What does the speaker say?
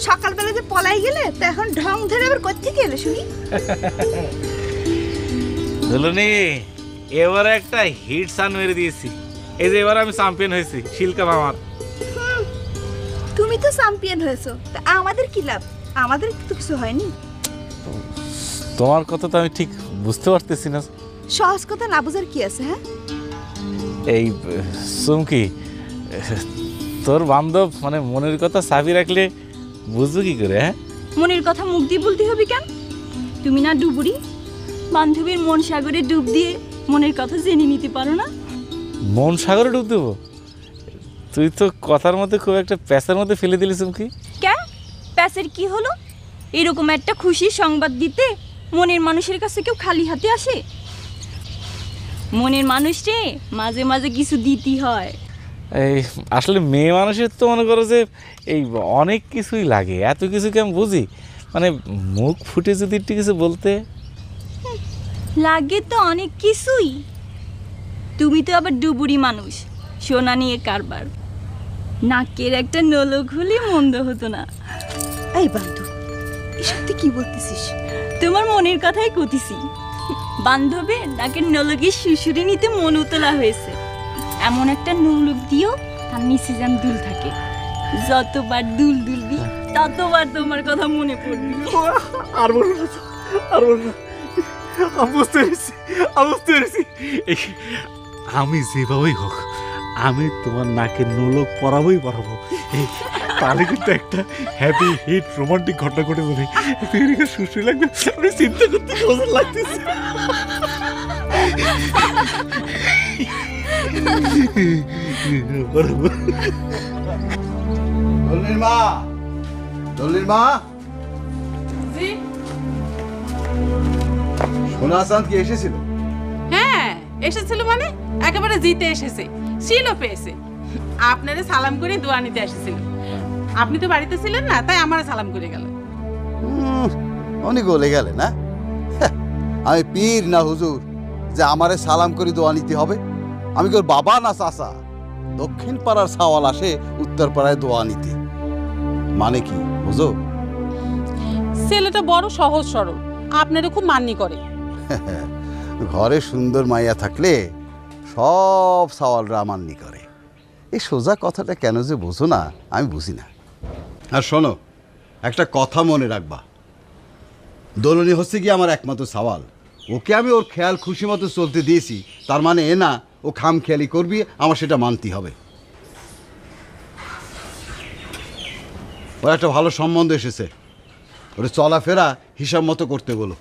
সকালবেলা যে পলাই গেলে তো এখন ঢং ধরে আবার কোত্থেকে এলে শুনি? দুলুনি, এবারে একটা হিট সান মেরে দিয়েছি। এই যে এবার আমি চ্যাম্পিয়ন হয়েছি, শিলকা মামার। তুমি তো চ্যাম্পিয়ন হয়েছো, তা আমাদের কি লাভ? আমাদের তো কিছু হয়নি। তোমার কথা তো আমি ঠিক বুঝতে পারতেছি না। সহজ কথা না বোঝার কি আছে? হ্যাঁ, এই চুমকি, তোর বান্ধব মানে মনের কথা চাবি রাখলে বুঝবো কি করে? হ্যাঁ, মনের কথা মুখ দিয়ে বলতে হবে কেন? তুমি না ডুবুরি, বান্ধবীর মন সাগরে ডুব দিয়ে মনের কথা জেনে নিতে পারো না? মন সাগরে ডুব দেবো? তুই তো কথার মধ্যে খুব একটা প্যাঁচের মধ্যে ফেলে দিলি চুমকি। কেন, প্যাসের কি হলো? এরকম একটা খুশির সংবাদ দিতে মনের মানুষের কাছে কেউ খালি হাতে আসে? মনের মানুষকে মাঝে মাঝে কিছু দিতে হয়। এই আসলে মেয়ে মানুষের তো মনে করো যে এই অনেক কিছুই লাগে, এত কিছু কি আমি বুঝি? মানে মুখ ফুটে যদি একটু কিছু বলতে। লাগে তো অনেক কিছুই। তুমি তো আবার ডুবুরি মানুষ, সোনা নিয়ে কারবার। নাকের একটা নলক হলে মন্দ হতো না। এই বান্ধব, এসব তুই কি বলতেছিস? তোমার মনের কথাই কতিছি। বান্ধবে নাকের নলকের শুশুরি নিতে মন উতলা হয়েছে। এমন একটা নলক দিও তার নিচে যেন দুল থাকে। যতবার দুল দুলবি ততবার তোমার কথা মনে পড়বি। আর বলবো না, আর বলবো না। আমি বুঝতে পেরেছি। আমি যেভাবেই হোক আমি তোমার নাকে নোলক পরাবো। তাহলে কিন্তু একটা হ্যাপি হিট রোমান্টিক ঘটনা ঘটে যাবে। সুশ্রী লাগবে, আমি চিন্তা করতে মজা লাগতেছে। দলিল মা, সোনা চাঁদ কি এসেছিল? হ্যাঁ এসেছিল, মানে একেবারে জিতে এসেছে, শিলও পেয়েছে। আপনারে সালাম করে দোয়া নিতে এসেছিল। আপনি তো বাড়িতে ছিলেন না, তাই আমারে সালাম করে গেল। অনেক গলে গেলে না? আমি পীর না হুজুর যে আমারে সালাম করে দোয়া নিতে হবে? আমি তোর বাবা না চাচা? দক্ষিণ পাড়ার সাওয়াল আসে উত্তর পাড়ায় দোয়া নিতে, মানে কি হুজুর? ছেলেটা বড় সহজ সরল, আপনারে খুব মান্নি করে। ঘরে সুন্দর মাইয়া থাকলে সব সাওয়ালরা মান্নি করে। এই সোজা কথাটা কেন যে বোঝো না আমি বুঝি না। আর শোনো, একটা কথা মনে রাখবা, দোলনি হচ্ছে কি আমার একমাত্র সাওয়াল। ওকে আমি ওর খেয়াল খুশি মতো চলতে দিয়েছি, তার মানে এ না ও খাম খেয়ালি করবি, আমার সেটা মানতে হবে। ওর একটা ভালো সম্বন্ধ এসেছে, ওর চলাফেরা হিসাব মতো করতে বলো।